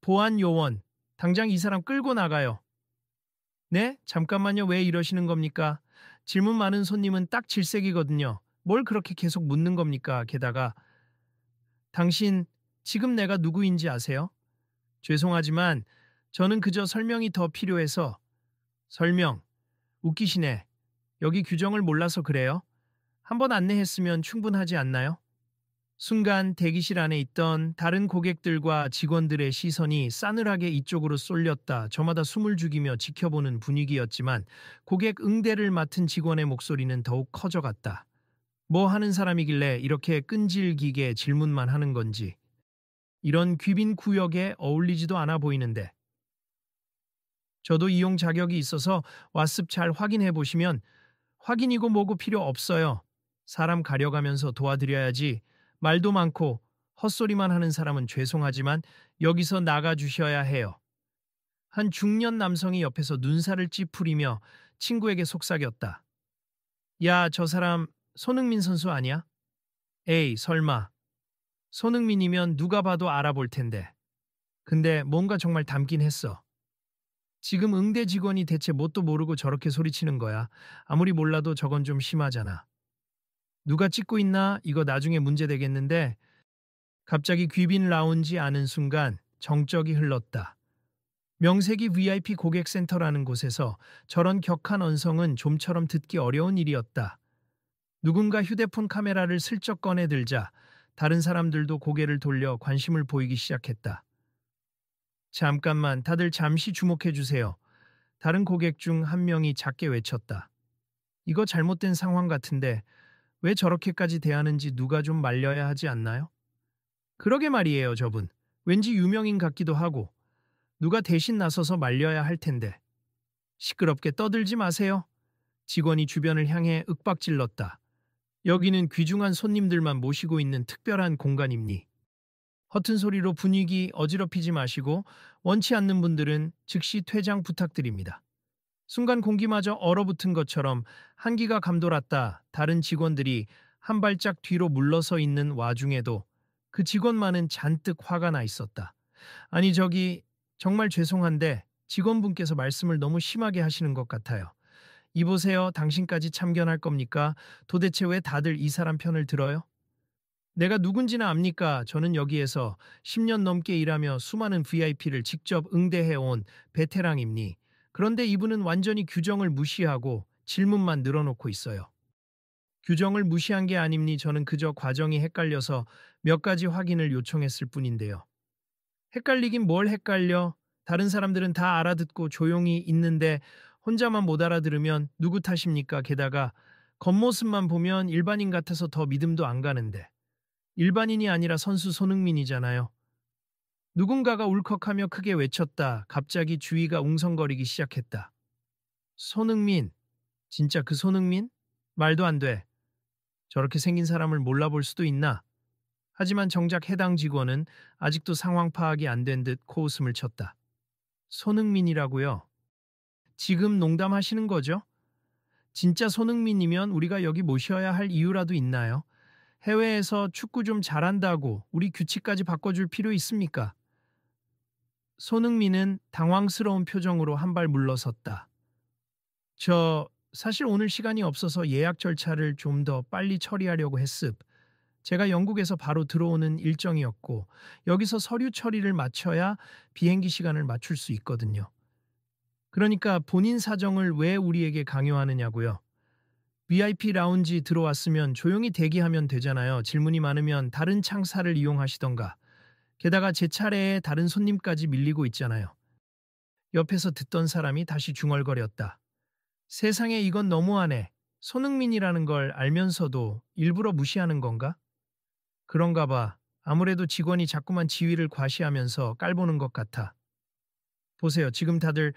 보안 요원, 당장 이 사람 끌고 나가요. 네? 잠깐만요. 왜 이러시는 겁니까? 질문 많은 손님은 딱 질색이거든요. 뭘 그렇게 계속 묻는 겁니까? 게다가 당신 지금 내가 누구인지 아세요? 죄송하지만 저는 그저 설명이 더 필요해서. 설명. 웃기시네. 여기 규정을 몰라서 그래요? 한번 안내했으면 충분하지 않나요? 순간 대기실 안에 있던 다른 고객들과 직원들의 시선이 싸늘하게 이쪽으로 쏠렸다. 저마다 숨을 죽이며 지켜보는 분위기였지만 고객 응대를 맡은 직원의 목소리는 더욱 커져갔다. 뭐 하는 사람이길래 이렇게 끈질기게 질문만 하는 건지. 이런 귀빈 구역에 어울리지도 않아 보이는데. 저도 이용 자격이 있어서 왓습 잘 확인해 보시면 확인이고 뭐고 필요 없어요. 사람 가려가면서 도와드려야지. 말도 많고 헛소리만 하는 사람은 죄송하지만 여기서 나가주셔야 해요. 한 중년 남성이 옆에서 눈살을 찌푸리며 친구에게 속삭였다. 야, 저 사람 손흥민 선수 아니야? 에이, 설마. 손흥민이면 누가 봐도 알아볼 텐데. 근데 뭔가 정말 닮긴 했어. 지금 응대 직원이 대체 뭣도 모르고 저렇게 소리치는 거야. 아무리 몰라도 저건 좀 심하잖아. 누가 찍고 있나? 이거 나중에 문제 되겠는데. 갑자기 귀빈 라운지 아는 순간 정적이 흘렀다. 명색이 VIP 고객센터라는 곳에서 저런 격한 언성은 좀처럼 듣기 어려운 일이었다. 누군가 휴대폰 카메라를 슬쩍 꺼내들자 다른 사람들도 고개를 돌려 관심을 보이기 시작했다. 잠깐만, 다들 잠시 주목해 주세요. 다른 고객 중 한 명이 작게 외쳤다. 이거 잘못된 상황 같은데 왜 저렇게까지 대하는지 누가 좀 말려야 하지 않나요? 그러게 말이에요, 저분. 왠지 유명인 같기도 하고. 누가 대신 나서서 말려야 할 텐데. 시끄럽게 떠들지 마세요. 직원이 주변을 향해 윽박질렀다. 여기는 귀중한 손님들만 모시고 있는 특별한 공간입니. 허튼 소리로 분위기 어지럽히지 마시고 원치 않는 분들은 즉시 퇴장 부탁드립니다. 순간 공기마저 얼어붙은 것처럼 한기가 감돌았다. 다른 직원들이 한 발짝 뒤로 물러서 있는 와중에도 그 직원만은 잔뜩 화가 나 있었다. 아니 저기 정말 죄송한데 직원분께서 말씀을 너무 심하게 하시는 것 같아요. 이보세요. 당신까지 참견할 겁니까? 도대체 왜 다들 이 사람 편을 들어요? 내가 누군지는 압니까? 저는 여기에서 10년 넘게 일하며 수많은 VIP를 직접 응대해온 베테랑입니. 그런데 이분은 완전히 규정을 무시하고 질문만 늘어놓고 있어요. 규정을 무시한 게 아닙니. 저는 그저 과정이 헷갈려서 몇 가지 확인을 요청했을 뿐인데요. 헷갈리긴 뭘 헷갈려? 다른 사람들은 다 알아듣고 조용히 있는데 혼자만 못 알아들으면 누구 탓입니까? 게다가 겉모습만 보면 일반인 같아서 더 믿음도 안 가는데. 일반인이 아니라 선수 손흥민이잖아요. 누군가가 울컥하며 크게 외쳤다. 갑자기 주위가 웅성거리기 시작했다. 손흥민? 진짜 그 손흥민? 말도 안 돼. 저렇게 생긴 사람을 몰라볼 수도 있나? 하지만 정작 해당 직원은 아직도 상황 파악이 안 된 듯 코웃음을 쳤다. 손흥민이라고요? 지금 농담하시는 거죠? 진짜 손흥민이면 우리가 여기 모셔야 할 이유라도 있나요? 해외에서 축구 좀 잘한다고 우리 규칙까지 바꿔줄 필요 있습니까? 손흥민은 당황스러운 표정으로 한 발 물러섰다. 사실 오늘 시간이 없어서 예약 절차를 좀 더 빨리 처리하려고 했습. 제가 영국에서 바로 들어오는 일정이었고 여기서 서류 처리를 마쳐야 비행기 시간을 맞출 수 있거든요. 그러니까 본인 사정을 왜 우리에게 강요하느냐고요. VIP 라운지 들어왔으면 조용히 대기하면 되잖아요. 질문이 많으면 다른 창사를 이용하시던가. 게다가 제 차례에 다른 손님까지 밀리고 있잖아요. 옆에서 듣던 사람이 다시 중얼거렸다. 세상에 이건 너무하네. 손흥민이라는 걸 알면서도 일부러 무시하는 건가? 그런가 봐. 아무래도 직원이 자꾸만 지위를 과시하면서 깔보는 것 같아. 보세요. 지금 다들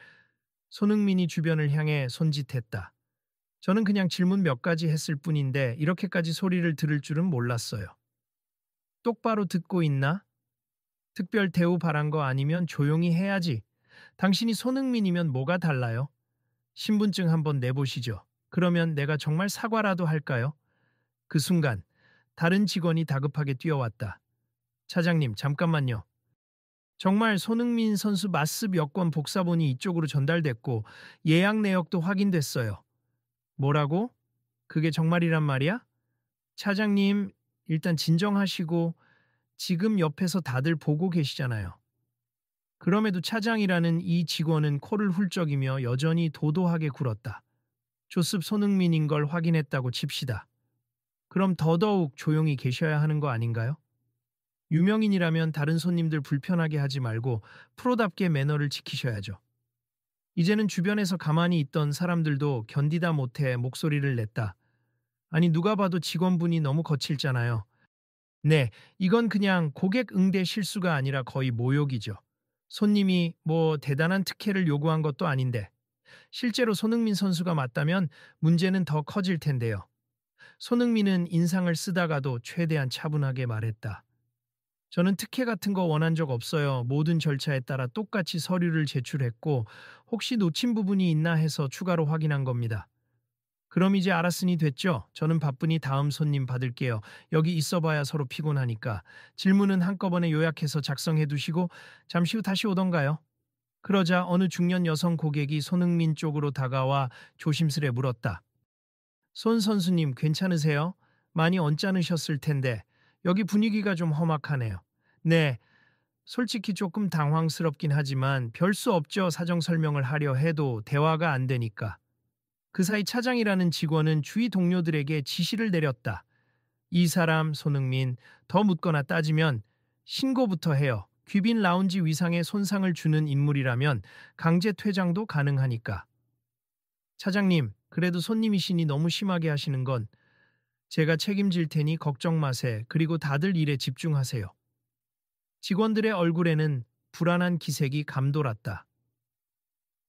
손흥민이 주변을 향해 손짓했다. 저는 그냥 질문 몇 가지 했을 뿐인데 이렇게까지 소리를 들을 줄은 몰랐어요. 똑바로 듣고 있나? 특별 대우 바란 거 아니면 조용히 해야지. 당신이 손흥민이면 뭐가 달라요? 신분증 한번 내보시죠. 그러면 내가 정말 사과라도 할까요? 그 순간 다른 직원이 다급하게 뛰어왔다. 차장님, 잠깐만요. 정말 손흥민 선수 맞습 여권 복사본이 이쪽으로 전달됐고 예약 내역도 확인됐어요. 뭐라고? 그게 정말이란 말이야? 차장님, 일단 진정하시고 지금 옆에서 다들 보고 계시잖아요. 그럼에도 차장이라는 이 직원은 코를 훌쩍이며 여전히 도도하게 굴었다. 조습 손흥민인 걸 확인했다고 칩시다. 그럼 더더욱 조용히 계셔야 하는 거 아닌가요? 유명인이라면 다른 손님들 불편하게 하지 말고 프로답게 매너를 지키셔야죠. 이제는 주변에서 가만히 있던 사람들도 견디다 못해 목소리를 냈다. 아니 누가 봐도 직원분이 너무 거칠잖아요. 네, 이건 그냥 고객 응대 실수가 아니라 거의 모욕이죠. 손님이 뭐 대단한 특혜를 요구한 것도 아닌데 실제로 손흥민 선수가 맞다면 문제는 더 커질 텐데요. 손흥민은 인상을 쓰다가도 최대한 차분하게 말했다. 저는 특혜 같은 거 원한 적 없어요. 모든 절차에 따라 똑같이 서류를 제출했고 혹시 놓친 부분이 있나 해서 추가로 확인한 겁니다. 그럼 이제 알았으니 됐죠? 저는 바쁘니 다음 손님 받을게요. 여기 있어봐야 서로 피곤하니까. 질문은 한꺼번에 요약해서 작성해 두시고 잠시 후 다시 오던가요? 그러자 어느 중년 여성 고객이 손흥민 쪽으로 다가와 조심스레 물었다. 손 선수님 괜찮으세요? 많이 언짢으셨을 텐데 여기 분위기가 좀 험악하네요. 네, 솔직히 조금 당황스럽긴 하지만 별 수 없죠. 사정 설명을 하려 해도 대화가 안 되니까. 그 사이 차장이라는 직원은 주위 동료들에게 지시를 내렸다. 이 사람 손흥민 더 묻거나 따지면 신고부터 해요. 귀빈 라운지 위상에 손상을 주는 인물이라면 강제 퇴장도 가능하니까. 차장님, 그래도 손님이시니 너무 심하게 하시는 건 제가 책임질 테니 걱정 마세. 그리고 다들 일에 집중하세요. 직원들의 얼굴에는 불안한 기색이 감돌았다.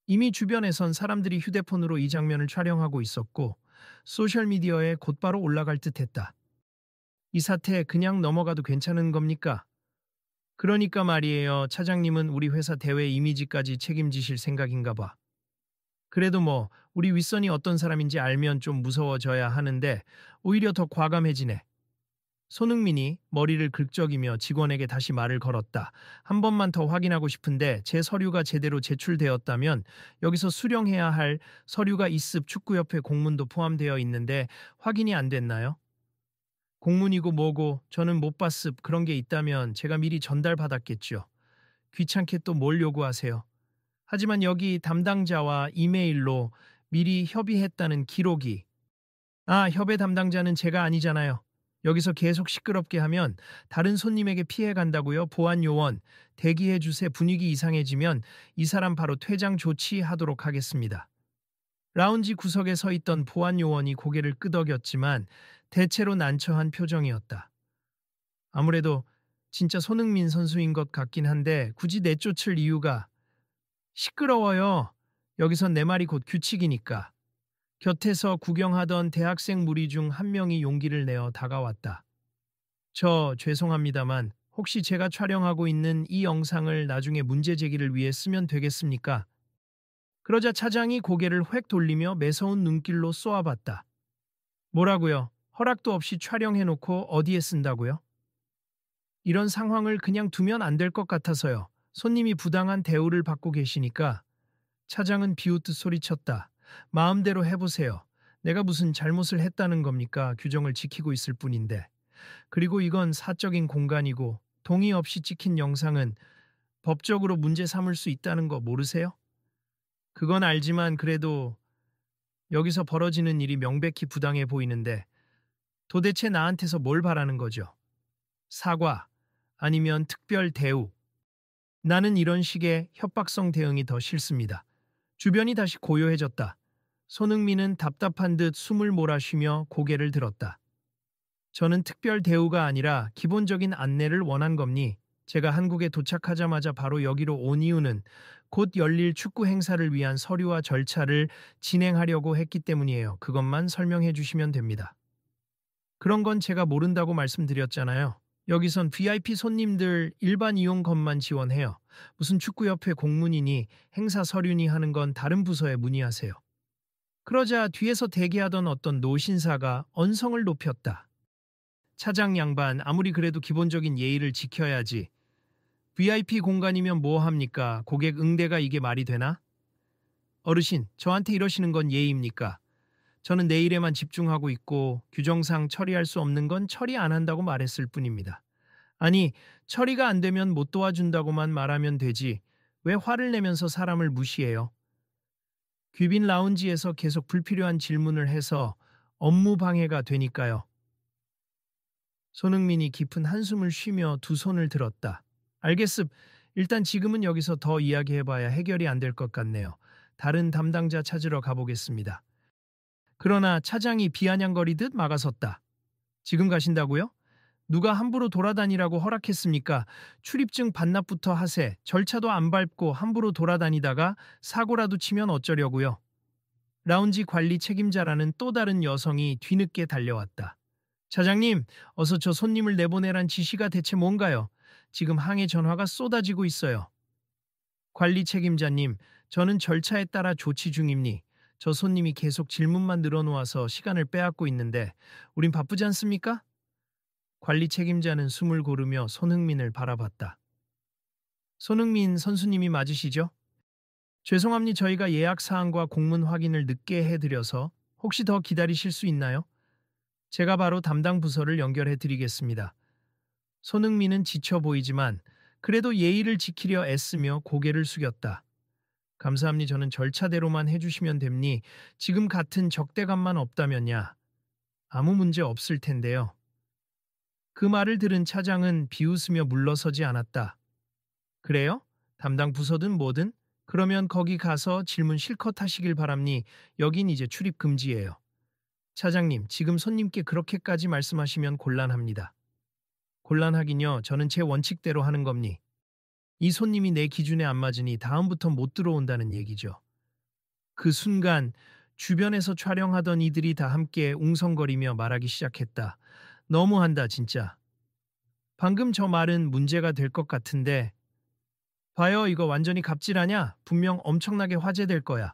이미 주변에선 사람들이 휴대폰으로 이 장면을 촬영하고 있었고 소셜미디어에 곧바로 올라갈 듯했다. 이 사태 그냥 넘어가도 괜찮은 겁니까? 그러니까 말이에요. 차장님은 우리 회사 대외 이미지까지 책임지실 생각인가 봐. 그래도 뭐 우리 윗선이 어떤 사람인지 알면 좀 무서워져야 하는데 오히려 더 과감해지네. 손흥민이 머리를 긁적이며 직원에게 다시 말을 걸었다. 한 번만 더 확인하고 싶은데 제 서류가 제대로 제출되었다면 여기서 수령해야 할 서류가 있습. 축구협회 공문도 포함되어 있는데 확인이 안 됐나요? 공문이고 뭐고 저는 못 봤습. 그런 게 있다면 제가 미리 전달받았겠죠. 귀찮게 또 뭘 요구하세요? 하지만 여기 담당자와 이메일로 미리 협의했다는 기록이. 아, 협의 담당자는 제가 아니잖아요. 여기서 계속 시끄럽게 하면 다른 손님에게 피해 간다고요. 보안 요원 대기해 주세. 분위기 이상해지면 이 사람 바로 퇴장 조치하도록 하겠습니다. 라운지 구석에 서 있던 보안 요원이 고개를 끄덕였지만 대체로 난처한 표정이었다. 아무래도 진짜 손흥민 선수인 것 같긴 한데 굳이 내쫓을 이유가. 시끄러워요. 여기선 내 말이 곧 규칙이니까. 곁에서 구경하던 대학생 무리 중 한 명이 용기를 내어 다가왔다. 저 죄송합니다만 혹시 제가 촬영하고 있는 이 영상을 나중에 문제 제기를 위해 쓰면 되겠습니까? 그러자 차장이 고개를 획 돌리며 매서운 눈길로 쏘아봤다. 뭐라고요? 허락도 없이 촬영해놓고 어디에 쓴다고요? 이런 상황을 그냥 두면 안 될 것 같아서요. 손님이 부당한 대우를 받고 계시니까. 차장은 비웃듯 소리쳤다. 마음대로 해보세요. 내가 무슨 잘못을 했다는 겁니까? 규정을 지키고 있을 뿐인데. 그리고 이건 사적인 공간이고 동의 없이 찍힌 영상은 법적으로 문제 삼을 수 있다는 거 모르세요? 그건 알지만 그래도 여기서 벌어지는 일이 명백히 부당해 보이는데 도대체 나한테서 뭘 바라는 거죠? 사과 아니면 특별 대우. 나는 이런 식의 협박성 대응이 더 싫습니다. 주변이 다시 고요해졌다. 손흥민은 답답한 듯 숨을 몰아쉬며 고개를 들었다. 저는 특별 대우가 아니라 기본적인 안내를 원한 겁니. 제가 한국에 도착하자마자 바로 여기로 온 이유는 곧 열릴 축구 행사를 위한 서류와 절차를 진행하려고 했기 때문이에요. 그것만 설명해 주시면 됩니다. 그런 건 제가 모른다고 말씀드렸잖아요. 여기선 VIP 손님들 일반 이용권만 지원해요. 무슨 축구협회 공문이니 행사 서류니 하는 건 다른 부서에 문의하세요. 그러자 뒤에서 대기하던 어떤 노신사가 언성을 높였다. 차장 양반, 아무리 그래도 기본적인 예의를 지켜야지. VIP 공간이면 뭐 합니까? 고객 응대가 이게 말이 되나? 어르신, 저한테 이러시는 건 예의입니까? 저는 내 일에만 집중하고 있고 규정상 처리할 수 없는 건 처리 안 한다고 말했을 뿐입니다. 아니, 처리가 안 되면 못 도와준다고만 말하면 되지. 왜 화를 내면서 사람을 무시해요? 귀빈 라운지에서 계속 불필요한 질문을 해서 업무 방해가 되니까요. 손흥민이 깊은 한숨을 쉬며 두 손을 들었다. 알겠습. 일단 지금은 여기서 더 이야기해봐야 해결이 안 될 것 같네요. 다른 담당자 찾으러 가보겠습니다. 그러나 차장이 비아냥거리듯 막아섰다. 지금 가신다고요? 누가 함부로 돌아다니라고 허락했습니까? 출입증 반납부터 하세. 절차도 안 밟고 함부로 돌아다니다가 사고라도 치면 어쩌려고요? 라운지 관리 책임자라는 또 다른 여성이 뒤늦게 달려왔다. 차장님, 어서 저 손님을 내보내란 지시가 대체 뭔가요? 지금 항해 전화가 쏟아지고 있어요. 관리 책임자님, 저는 절차에 따라 조치 중입니. 저 손님이 계속 질문만 늘어놓아서 시간을 빼앗고 있는데 우린 바쁘지 않습니까? 관리 책임자는 숨을 고르며 손흥민을 바라봤다. 손흥민 선수님이 맞으시죠? 죄송합니다. 저희가 예약 사항과 공문 확인을 늦게 해드려서 혹시 더 기다리실 수 있나요? 제가 바로 담당 부서를 연결해 드리겠습니다. 손흥민은 지쳐 보이지만 그래도 예의를 지키려 애쓰며 고개를 숙였다. 감사합니다. 저는 절차대로만 해주시면 됩니. 지금 같은 적대감만 없다면야 아무 문제 없을 텐데요. 그 말을 들은 차장은 비웃으며 물러서지 않았다. 그래요? 담당 부서든 뭐든? 그러면 거기 가서 질문 실컷 하시길 바랍니. 여긴 이제 출입 금지예요. 차장님, 지금 손님께 그렇게까지 말씀하시면 곤란합니다. 곤란하긴요. 저는 제 원칙대로 하는 겁니. 이 손님이 내 기준에 안 맞으니 다음부터 못 들어온다는 얘기죠. 그 순간 주변에서 촬영하던 이들이 다 함께 웅성거리며 말하기 시작했다. 너무한다 진짜. 방금 저 말은 문제가 될 것 같은데. 봐요, 이거 완전히 갑질하냐? 분명 엄청나게 화제될 거야.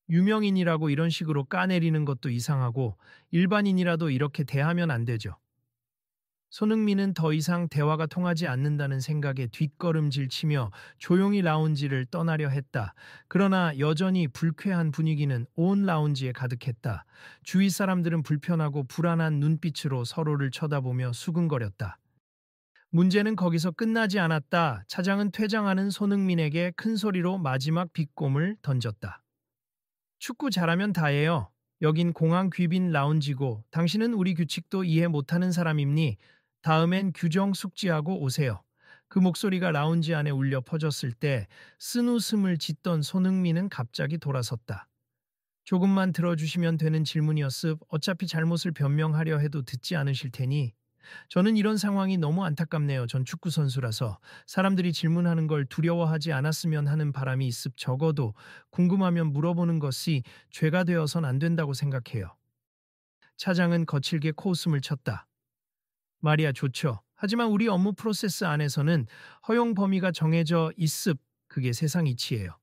유명인이라고 이런 식으로 까내리는 것도 이상하고 일반인이라도 이렇게 대하면 안 되죠. 손흥민은 더 이상 대화가 통하지 않는다는 생각에 뒷걸음질 치며 조용히 라운지를 떠나려 했다. 그러나 여전히 불쾌한 분위기는 온 라운지에 가득했다. 주위 사람들은 불편하고 불안한 눈빛으로 서로를 쳐다보며 수근거렸다. 문제는 거기서 끝나지 않았다. 차장은 퇴장하는 손흥민에게 큰 소리로 마지막 비꼼을 던졌다. 축구 잘하면 다예요. 여긴 공항 귀빈 라운지고 당신은 우리 규칙도 이해 못하는 사람입니? 다음엔 규정 숙지하고 오세요. 그 목소리가 라운지 안에 울려 퍼졌을 때 쓴웃음을 짓던 손흥민은 갑자기 돌아섰다. 조금만 들어주시면 되는 질문이었습. 어차피 잘못을 변명하려 해도 듣지 않으실 테니. 저는 이런 상황이 너무 안타깝네요. 전 축구 선수라서 사람들이 질문하는 걸 두려워하지 않았으면 하는 바람이 있습. 적어도 궁금하면 물어보는 것이 죄가 되어선 안 된다고 생각해요. 차장은 거칠게 코웃음을 쳤다. 말이야 좋죠. 하지만 우리 업무 프로세스 안에서는 허용 범위가 정해져 있습. 그게 세상 이치예요.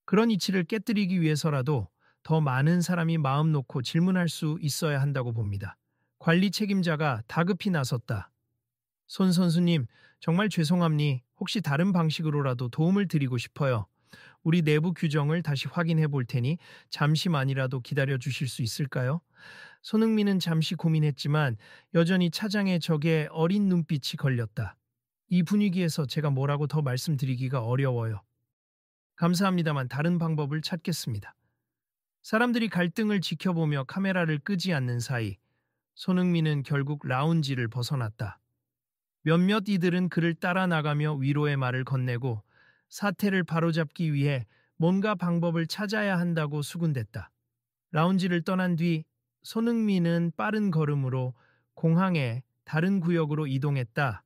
그런 이치를 깨뜨리기 위해서라도 더 많은 사람이 마음 놓고 질문할 수 있어야 한다고 봅니다. 관리 책임자가 다급히 나섰다. 손 선수님, 정말 죄송합니. 혹시 다른 방식으로라도 도움을 드리고 싶어요. 우리 내부 규정을 다시 확인해 볼 테니 잠시만이라도 기다려 주실 수 있을까요? 손흥민은 잠시 고민했지만 여전히 차장의 적에 어린 눈빛이 걸렸다. 이 분위기에서 제가 뭐라고 더 말씀드리기가 어려워요. 감사합니다만 다른 방법을 찾겠습니다. 사람들이 갈등을 지켜보며 카메라를 끄지 않는 사이 손흥민은 결국 라운지를 벗어났다. 몇몇 이들은 그를 따라 나가며 위로의 말을 건네고 사태를 바로잡기 위해 뭔가 방법을 찾아야 한다고 수군댔다. 라운지를 떠난 뒤 손흥민은 빠른 걸음으로 공항의 다른 구역으로 이동했다.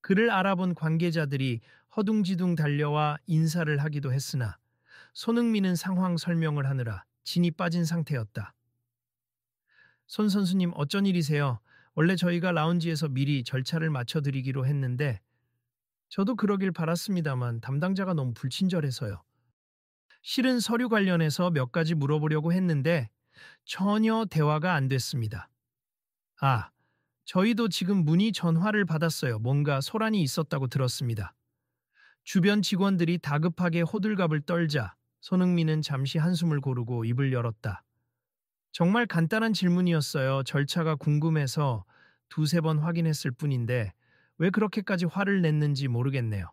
그를 알아본 관계자들이 허둥지둥 달려와 인사를 하기도 했으나 손흥민은 상황 설명을 하느라 진이 빠진 상태였다. 손 선수님 어쩐 일이세요? 원래 저희가 라운지에서 미리 절차를 맞춰드리기로 했는데 저도 그러길 바랐습니다만 담당자가 너무 불친절해서요. 실은 서류 관련해서 몇 가지 물어보려고 했는데 전혀 대화가 안 됐습니다. 아, 저희도 지금 문의 전화를 받았어요. 뭔가 소란이 있었다고 들었습니다. 주변 직원들이 다급하게 호들갑을 떨자 손흥민은 잠시 한숨을 고르고 입을 열었다. 정말 간단한 질문이었어요. 절차가 궁금해서 두세 번 확인했을 뿐인데 왜 그렇게까지 화를 냈는지 모르겠네요.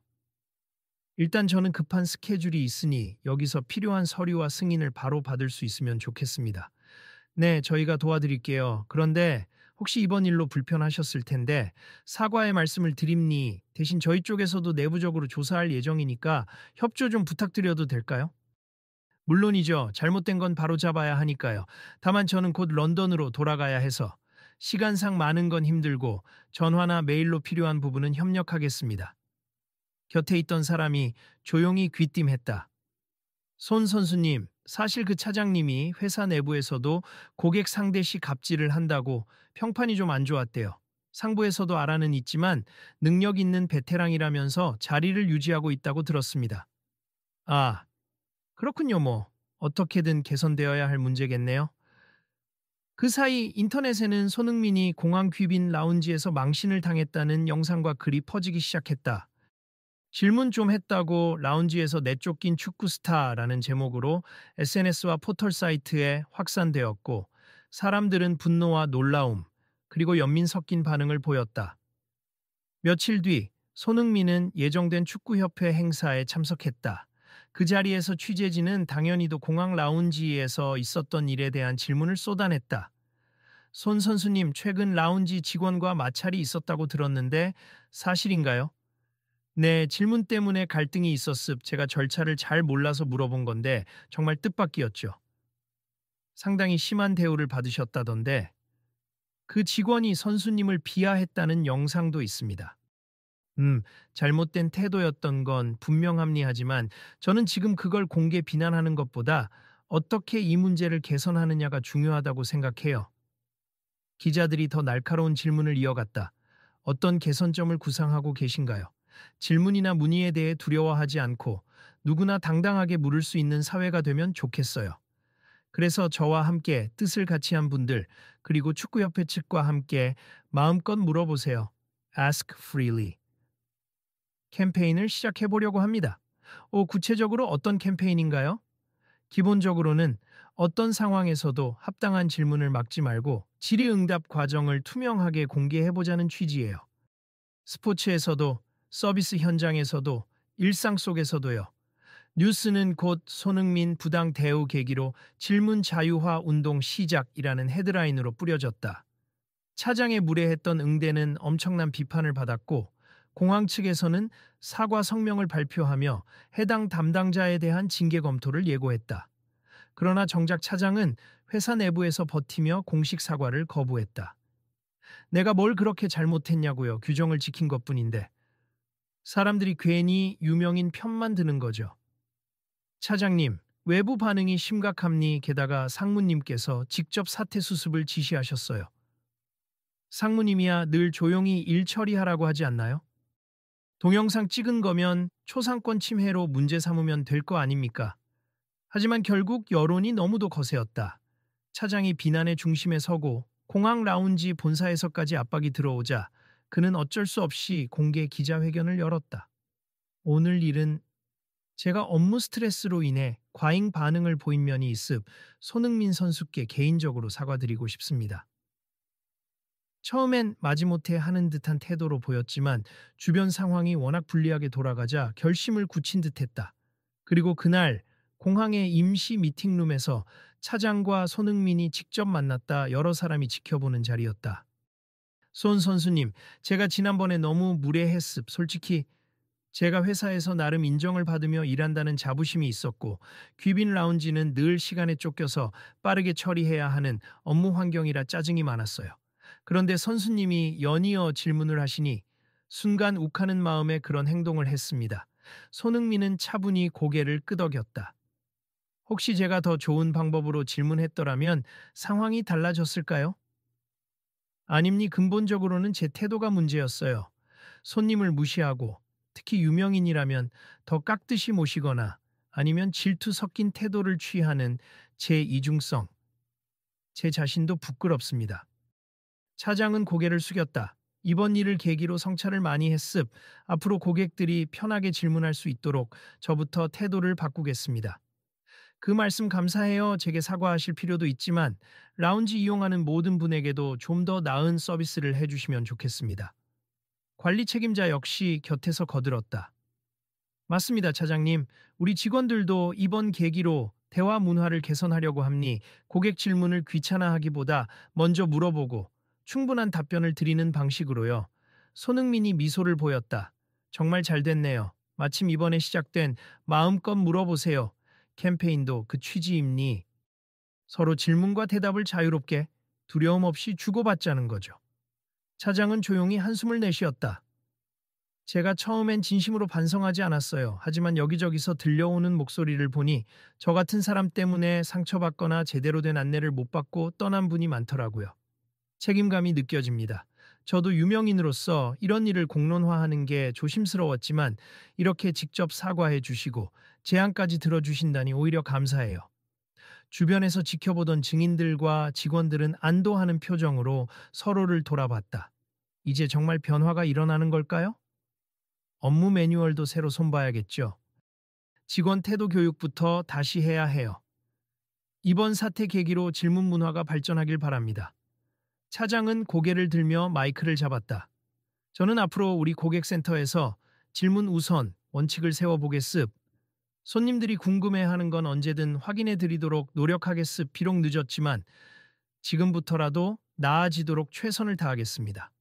일단 저는 급한 스케줄이 있으니 여기서 필요한 서류와 승인을 바로 받을 수 있으면 좋겠습니다. 네, 저희가 도와드릴게요. 그런데 혹시 이번 일로 불편하셨을 텐데 사과의 말씀을 드립니 대신 저희 쪽에서도 내부적으로 조사할 예정이니까 협조 좀 부탁드려도 될까요? 물론이죠. 잘못된 건 바로 잡아야 하니까요. 다만 저는 곧 런던으로 돌아가야 해서 시간상 많은 건 힘들고 전화나 메일로 필요한 부분은 협력하겠습니다. 곁에 있던 사람이 조용히 귀띔했다. 손 선수님, 사실 그 차장님이 회사 내부에서도 고객 상대 시 갑질을 한다고 평판이 좀 안 좋았대요. 상부에서도 알아는 있지만 능력 있는 베테랑이라면서 자리를 유지하고 있다고 들었습니다. 아, 그렇군요 뭐. 어떻게든 개선되어야 할 문제겠네요. 그 사이 인터넷에는 손흥민이 공항 귀빈 라운지에서 망신을 당했다는 영상과 글이 퍼지기 시작했다. 질문 좀 했다고 라운지에서 내쫓긴 축구 스타라는 제목으로 SNS와 포털 사이트에 확산되었고 사람들은 분노와 놀라움 그리고 연민 섞인 반응을 보였다. 며칠 뒤 손흥민은 예정된 축구협회 행사에 참석했다. 그 자리에서 취재진은 당연히도 공항 라운지에서 있었던 일에 대한 질문을 쏟아냈다. 손 선수님, 최근 라운지 직원과 마찰이 있었다고 들었는데 사실인가요? 네, 질문 때문에 갈등이 있었습. 제가 절차를 잘 몰라서 물어본 건데 정말 뜻밖이었죠. 상당히 심한 대우를 받으셨다던데 그 직원이 선수님을 비하했다는 영상도 있습니다. 잘못된 태도였던 건 분명합니하지만 저는 지금 그걸 공개 비난하는 것보다 어떻게 이 문제를 개선하느냐가 중요하다고 생각해요. 기자들이 더 날카로운 질문을 이어갔다. 어떤 개선점을 구상하고 계신가요? 질문이나 문의에 대해 두려워하지 않고 누구나 당당하게 물을 수 있는 사회가 되면 좋겠어요. 그래서 저와 함께 뜻을 같이 한 분들, 그리고 축구협회 측과 함께 마음껏 물어보세요. Ask freely. 캠페인을 시작해 보려고 합니다. 구체적으로 어떤 캠페인인가요? 기본적으로는 어떤 상황에서도 합당한 질문을 막지 말고 질의응답 과정을 투명하게 공개해보자는 취지예요. 스포츠에서도 서비스 현장에서도 일상 속에서도요. 뉴스는 곧 손흥민 부당 대우 계기로 질문 자유화 운동 시작이라는 헤드라인으로 뿌려졌다. 차장에 무례했던 응대는 엄청난 비판을 받았고 공항 측에서는 사과 성명을 발표하며 해당 담당자에 대한 징계 검토를 예고했다. 그러나 정작 차장은 회사 내부에서 버티며 공식 사과를 거부했다. 내가 뭘 그렇게 잘못했냐고요. 규정을 지킨 것뿐인데. 사람들이 괜히 유명인 편만 드는 거죠. 차장님, 외부 반응이 심각합니 게다가 상무님께서 직접 사퇴 수습을 지시하셨어요. 상무님이야 늘 조용히 일 처리하라고 하지 않나요? 동영상 찍은 거면 초상권 침해로 문제 삼으면 될 거 아닙니까? 하지만 결국 여론이 너무도 거세었다. 차장이 비난의 중심에 서고 공항 라운지 본사에서까지 압박이 들어오자 그는 어쩔 수 없이 공개 기자회견을 열었다. 오늘 일은 제가 업무 스트레스로 인해 과잉 반응을 보인 면이 있음 손흥민 선수께 개인적으로 사과드리고 싶습니다. 처음엔 마지못해 하는 듯한 태도로 보였지만 주변 상황이 워낙 불리하게 돌아가자 결심을 굳힌 듯했다. 그리고 그날 공항의 임시 미팅룸에서 차장과 손흥민이 직접 만났다 여러 사람이 지켜보는 자리였다. 손 선수님, 제가 지난번에 너무 무례했습. 솔직히 제가 회사에서 나름 인정을 받으며 일한다는 자부심이 있었고 귀빈 라운지는 늘 시간에 쫓겨서 빠르게 처리해야 하는 업무 환경이라 짜증이 많았어요. 그런데 선수님이 연이어 질문을 하시니 순간 욱하는 마음에 그런 행동을 했습니다. 손흥민은 차분히 고개를 끄덕였다. 혹시 제가 더 좋은 방법으로 질문했더라면 상황이 달라졌을까요? 아닙니 근본적으로는 제 태도가 문제였어요. 손님을 무시하고 특히 유명인이라면 더 깍듯이 모시거나 아니면 질투 섞인 태도를 취하는 제 이중성. 제 자신도 부끄럽습니다. 차장은 고개를 숙였다. 이번 일을 계기로 성찰을 많이 했습. 앞으로 고객들이 편하게 질문할 수 있도록 저부터 태도를 바꾸겠습니다. 그 말씀 감사해요. 제게 사과하실 필요도 있지만 라운지 이용하는 모든 분에게도 좀 더 나은 서비스를 해주시면 좋겠습니다. 관리 책임자 역시 곁에서 거들었다. 맞습니다, 차장님. 우리 직원들도 이번 계기로 대화 문화를 개선하려고 합니. 고객 질문을 귀찮아하기보다 먼저 물어보고 충분한 답변을 드리는 방식으로요. 손흥민이 미소를 보였다. 정말 잘 됐네요. 마침 이번에 시작된 마음껏 물어보세요 캠페인도 그 취지입니. 서로 질문과 대답을 자유롭게 두려움 없이 주고받자는 거죠. 차장은 조용히 한숨을 내쉬었다. 제가 처음엔 진심으로 반성하지 않았어요. 하지만 여기저기서 들려오는 목소리를 보니 저 같은 사람 때문에 상처받거나 제대로 된 안내를 못 받고 떠난 분이 많더라고요. 책임감이 느껴집니다. 저도 유명인으로서 이런 일을 공론화하는 게 조심스러웠지만 이렇게 직접 사과해 주시고 제안까지 들어주신다니 오히려 감사해요. 주변에서 지켜보던 증인들과 직원들은 안도하는 표정으로 서로를 돌아봤다. 이제 정말 변화가 일어나는 걸까요? 업무 매뉴얼도 새로 손봐야겠죠. 직원 태도 교육부터 다시 해야 해요. 이번 사태 계기로 질문 문화가 발전하길 바랍니다. 차장은 고개를 들며 마이크를 잡았다. 저는 앞으로 우리 고객센터에서 질문 우선 원칙을 세워보겠습. 손님들이 궁금해하는 건 언제든 확인해 드리도록 노력하겠습. 비록 늦었지만 지금부터라도 나아지도록 최선을 다하겠습니다.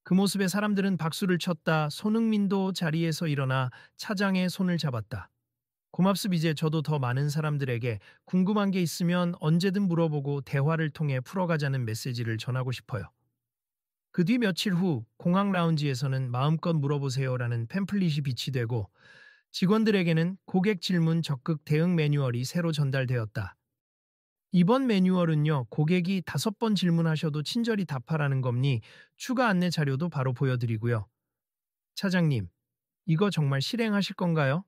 그 모습에 사람들은 박수를 쳤다. 손흥민도 자리에서 일어나 차장의 손을 잡았다. 고맙습. 이제 저도 더 많은 사람들에게 궁금한 게 있으면 언제든 물어보고 대화를 통해 풀어가자는 메시지를 전하고 싶어요. 그 뒤 며칠 후 공항 라운지에서는 마음껏 물어보세요라는 팸플릿이 비치되고 직원들에게는 고객 질문 적극 대응 매뉴얼이 새로 전달되었다. 이번 매뉴얼은요, 고객이 5번 질문하셔도 친절히 답하라는 겁니. 추가 안내 자료도 바로 보여드리고요. 차장님, 이거 정말 실행하실 건가요?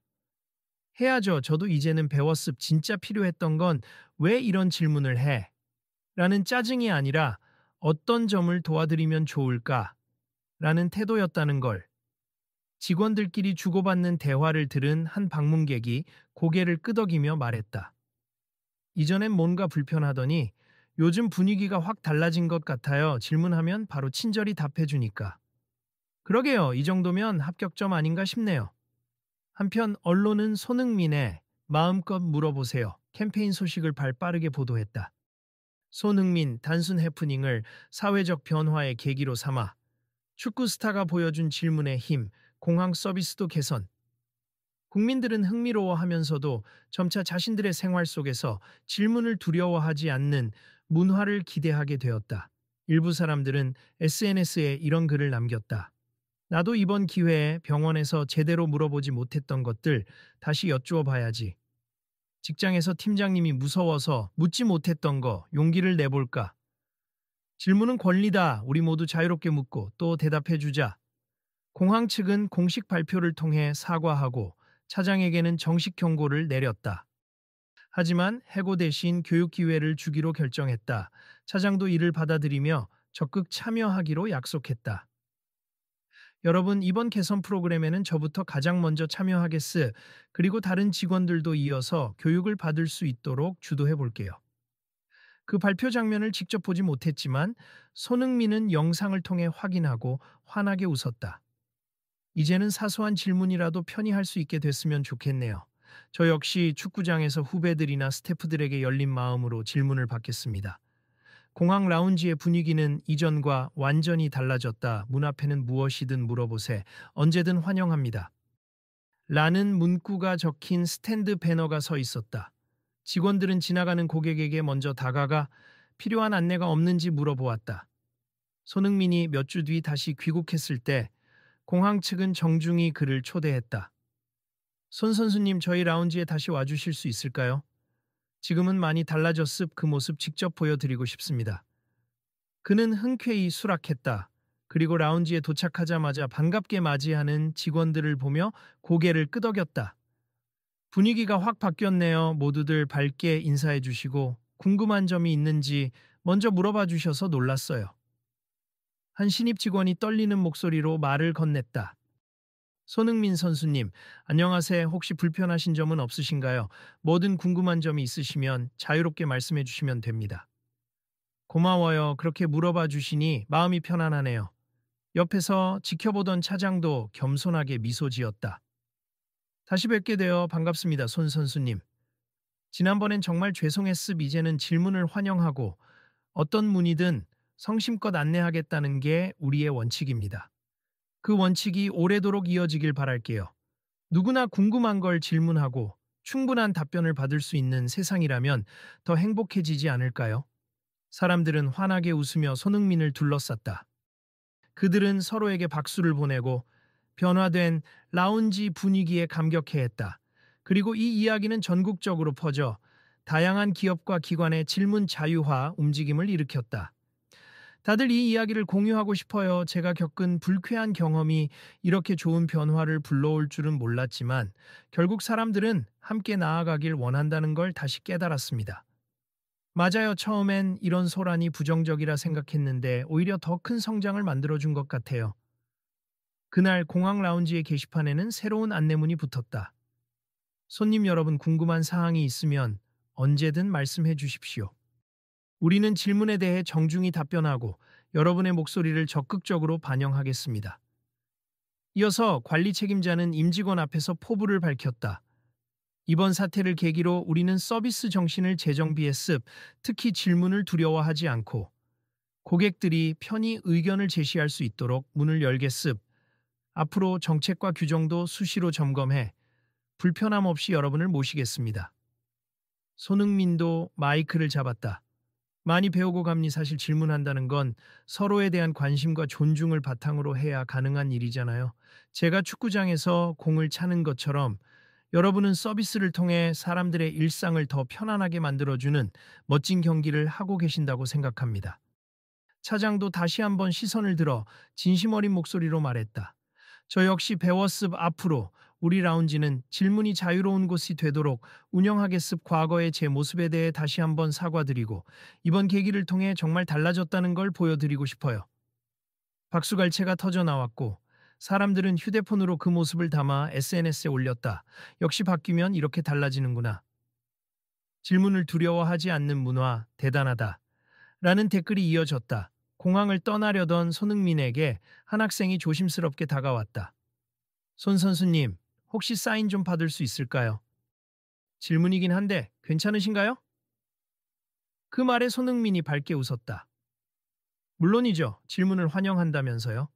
해야죠. 저도 이제는 배웠습. 진짜 필요했던 건 왜 이런 질문을 해? 라는 짜증이 아니라 어떤 점을 도와드리면 좋을까? 라는 태도였다는 걸. 직원들끼리 주고받는 대화를 들은 한 방문객이 고개를 끄덕이며 말했다. 이전엔 뭔가 불편하더니 요즘 분위기가 확 달라진 것 같아요. 질문하면 바로 친절히 답해주니까. 그러게요. 이 정도면 합격점 아닌가 싶네요. 한편 언론은 손흥민의 마음껏 물어보세요 캠페인 소식을 발빠르게 보도했다. 손흥민 단순 해프닝을 사회적 변화의 계기로 삼아 축구 스타가 보여준 질문의 힘, 공항 서비스도 개선. 국민들은 흥미로워하면서도 점차 자신들의 생활 속에서 질문을 두려워하지 않는 문화를 기대하게 되었다. 일부 사람들은 SNS에 이런 글을 남겼다. 나도 이번 기회에 병원에서 제대로 물어보지 못했던 것들 다시 여쭈어 봐야지. 직장에서 팀장님이 무서워서 묻지 못했던 거 용기를 내볼까? 질문은 권리다. 우리 모두 자유롭게 묻고 또 대답해 주자. 공항 측은 공식 발표를 통해 사과하고 차장에게는 정식 경고를 내렸다. 하지만 해고 대신 교육 기회를 주기로 결정했다. 차장도 이를 받아들이며 적극 참여하기로 약속했다. 여러분, 이번 개선 프로그램에는 저부터 가장 먼저 참여하겠으. 그리고 다른 직원들도 이어서 교육을 받을 수 있도록 주도해 볼게요. 그 발표 장면을 직접 보지 못했지만 손흥민은 영상을 통해 확인하고 환하게 웃었다. 이제는 사소한 질문이라도 편히 할 수 있게 됐으면 좋겠네요. 저 역시 축구장에서 후배들이나 스태프들에게 열린 마음으로 질문을 받겠습니다. 공항 라운지의 분위기는 이전과 완전히 달라졌다. 문 앞에는 무엇이든 물어보세. 언제든 환영합니다. 라는 문구가 적힌 스탠드 배너가 서 있었다. 직원들은 지나가는 고객에게 먼저 다가가 필요한 안내가 없는지 물어보았다. 손흥민이 몇 주 뒤 다시 귀국했을 때 공항 측은 정중히 그를 초대했다. 손 선수님, 저희 라운지에 다시 와주실 수 있을까요? 지금은 많이 달라졌습. 그 모습 직접 보여드리고 싶습니다. 그는 흔쾌히 수락했다. 그리고 라운지에 도착하자마자 반갑게 맞이하는 직원들을 보며 고개를 끄덕였다. 분위기가 확 바뀌었네요. 모두들 밝게 인사해 주시고 궁금한 점이 있는지 먼저 물어봐 주셔서 놀랐어요. 한 신입 직원이 떨리는 목소리로 말을 건넸다. 손흥민 선수님, 안녕하세요. 혹시 불편하신 점은 없으신가요? 뭐든 궁금한 점이 있으시면 자유롭게 말씀해 주시면 됩니다. 고마워요. 그렇게 물어봐 주시니 마음이 편안하네요. 옆에서 지켜보던 차장도 겸손하게 미소 지었다. 다시 뵙게 되어 반갑습니다, 손 선수님. 지난번엔 정말 죄송했습. 이제는 질문을 환영하고 어떤 문의든 성심껏 안내하겠다는 게 우리의 원칙입니다. 그 원칙이 오래도록 이어지길 바랄게요. 누구나 궁금한 걸 질문하고 충분한 답변을 받을 수 있는 세상이라면 더 행복해지지 않을까요? 사람들은 환하게 웃으며 손흥민을 둘러쌌다. 그들은 서로에게 박수를 보내고 변화된 라운지 분위기에 감격해했다. 그리고 이 이야기는 전국적으로 퍼져 다양한 기업과 기관의 질문 자유화 움직임을 일으켰다. 다들 이 이야기를 공유하고 싶어요. 제가 겪은 불쾌한 경험이 이렇게 좋은 변화를 불러올 줄은 몰랐지만 결국 사람들은 함께 나아가길 원한다는 걸 다시 깨달았습니다. 맞아요. 처음엔 이런 소란이 부정적이라 생각했는데 오히려 더 큰 성장을 만들어준 것 같아요. 그날 공항 라운지의 게시판에는 새로운 안내문이 붙었다. 손님 여러분 궁금한 사항이 있으면 언제든 말씀해 주십시오. 우리는 질문에 대해 정중히 답변하고 여러분의 목소리를 적극적으로 반영하겠습니다. 이어서 관리 책임자는 임직원 앞에서 포부를 밝혔다. 이번 사태를 계기로 우리는 서비스 정신을 재정비했습, 특히 질문을 두려워하지 않고 고객들이 편히 의견을 제시할 수 있도록 문을 열겠습. 앞으로 정책과 규정도 수시로 점검해 불편함 없이 여러분을 모시겠습니다. 손흥민도 마이크를 잡았다. 많이 배우고 갑니. 사실 질문한다는 건 서로에 대한 관심과 존중을 바탕으로 해야 가능한 일이잖아요. 제가 축구장에서 공을 차는 것처럼 여러분은 서비스를 통해 사람들의 일상을 더 편안하게 만들어주는 멋진 경기를 하고 계신다고 생각합니다. 차장도 다시 한번 시선을 들어 진심 어린 목소리로 말했다. 저 역시 배웠습. 앞으로 우리 라운지는 질문이 자유로운 곳이 되도록 운영하겠습. 과거의 제 모습에 대해 다시 한번 사과드리고 이번 계기를 통해 정말 달라졌다는 걸 보여드리고 싶어요. 박수갈채가 터져 나왔고 사람들은 휴대폰으로 그 모습을 담아 SNS에 올렸다. 역시 바뀌면 이렇게 달라지는구나. 질문을 두려워하지 않는 문화 대단하다. 라는 댓글이 이어졌다. 공항을 떠나려던 손흥민에게 한 학생이 조심스럽게 다가왔다. 손 선수님, 혹시 사인 좀 받을 수 있을까요? 질문이긴 한데 괜찮으신가요? 그 말에 손흥민이 밝게 웃었다. 물론이죠. 질문을 환영한다면서요.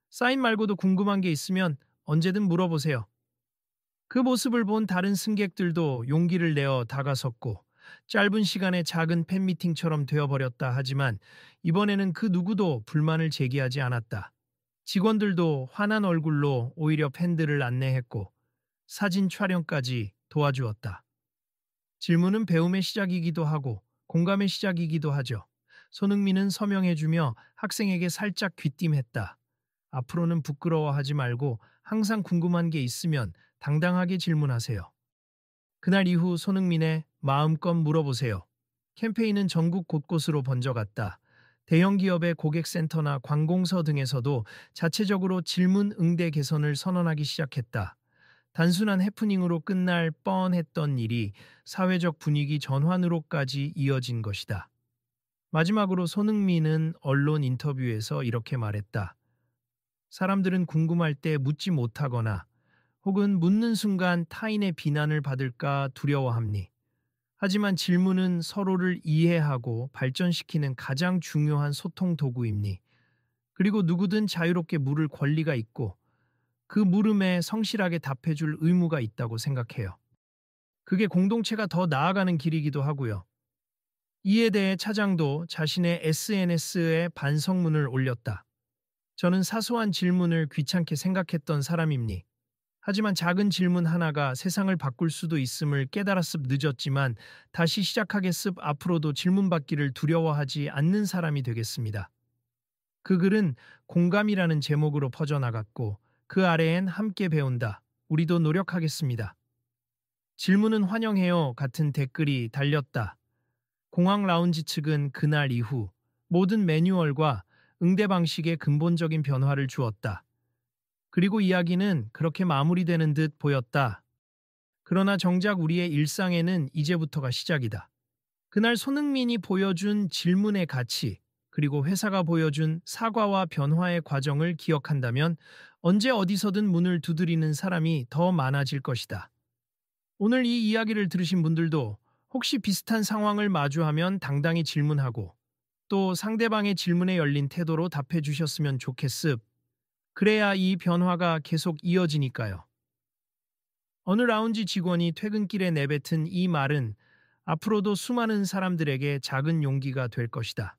사인 말고도 궁금한 게 있으면 언제든 물어보세요. 그 모습을 본 다른 승객들도 용기를 내어 다가섰고 짧은 시간에 작은 팬미팅처럼 되어버렸다 하지만 이번에는 그 누구도 불만을 제기하지 않았다. 직원들도 환한 얼굴로 오히려 팬들을 안내했고 사진 촬영까지 도와주었다. 질문은 배움의 시작이기도 하고 공감의 시작이기도 하죠. 손흥민은 서명해주며 학생에게 살짝 귀띔했다. 앞으로는 부끄러워하지 말고 항상 궁금한 게 있으면 당당하게 질문하세요. 그날 이후 손흥민의 마음껏 물어보세요. 캠페인은 전국 곳곳으로 번져갔다. 대형 기업의 고객센터나 관공서 등에서도 자체적으로 질문 응대 개선을 선언하기 시작했다. 단순한 해프닝으로 끝날 뻔했던 일이 사회적 분위기 전환으로까지 이어진 것이다. 마지막으로 손흥민은 언론 인터뷰에서 이렇게 말했다. 사람들은 궁금할 때 묻지 못하거나 혹은 묻는 순간 타인의 비난을 받을까 두려워합니. 하지만 질문은 서로를 이해하고 발전시키는 가장 중요한 소통 도구입니. 그리고 누구든 자유롭게 물을 권리가 있고 그 물음에 성실하게 답해줄 의무가 있다고 생각해요. 그게 공동체가 더 나아가는 길이기도 하고요. 이에 대해 차장도 자신의 SNS에 반성문을 올렸다. 저는 사소한 질문을 귀찮게 생각했던 사람입니. 하지만 작은 질문 하나가 세상을 바꿀 수도 있음을 깨달았습. 늦었지만 다시 시작하겠습. 앞으로도 질문받기를 두려워하지 않는 사람이 되겠습니다. 그 글은 공감이라는 제목으로 퍼져나갔고 그 아래엔 함께 배운다. 우리도 노력하겠습니다. 질문은 환영해요. 같은 댓글이 달렸다. 공항 라운지 측은 그날 이후 모든 매뉴얼과 응대 방식에 근본적인 변화를 주었다. 그리고 이야기는 그렇게 마무리되는 듯 보였다. 그러나 정작 우리의 일상에는 이제부터가 시작이다. 그날 손흥민이 보여준 질문의 가치, 그리고 회사가 보여준 사과와 변화의 과정을 기억한다면 언제 어디서든 문을 두드리는 사람이 더 많아질 것이다. 오늘 이 이야기를 들으신 분들도 혹시 비슷한 상황을 마주하면 당당히 질문하고 또 상대방의 질문에 열린 태도로 답해 주셨으면 좋겠습. 그래야 이 변화가 계속 이어지니까요. 어느 라운지 직원이 퇴근길에 내뱉은 이 말은 앞으로도 수많은 사람들에게 작은 용기가 될 것이다.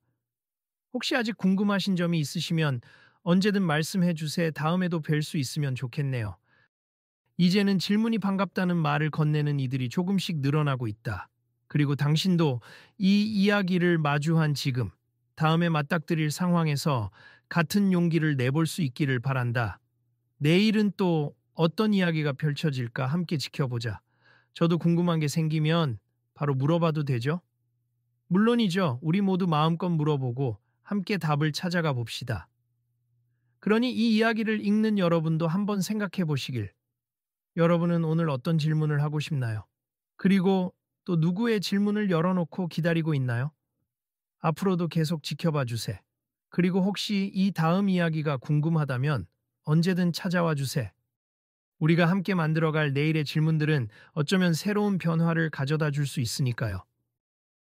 혹시 아직 궁금하신 점이 있으시면 언제든 말씀해 주세요. 다음에도 뵐 수 있으면 좋겠네요. 이제는 질문이 반갑다는 말을 건네는 이들이 조금씩 늘어나고 있다. 그리고 당신도 이 이야기를 마주한 지금, 다음에 맞닥뜨릴 상황에서 같은 용기를 내볼 수 있기를 바란다. 내일은 또 어떤 이야기가 펼쳐질까 함께 지켜보자. 저도 궁금한 게 생기면 바로 물어봐도 되죠? 물론이죠. 우리 모두 마음껏 물어보고 함께 답을 찾아가 봅시다. 그러니 이 이야기를 읽는 여러분도 한번 생각해 보시길. 여러분은 오늘 어떤 질문을 하고 싶나요? 그리고 또 누구의 질문을 열어놓고 기다리고 있나요? 앞으로도 계속 지켜봐 주세요. 그리고 혹시 이 다음 이야기가 궁금하다면 언제든 찾아와 주세요. 우리가 함께 만들어갈 내일의 질문들은 어쩌면 새로운 변화를 가져다 줄 수 있으니까요.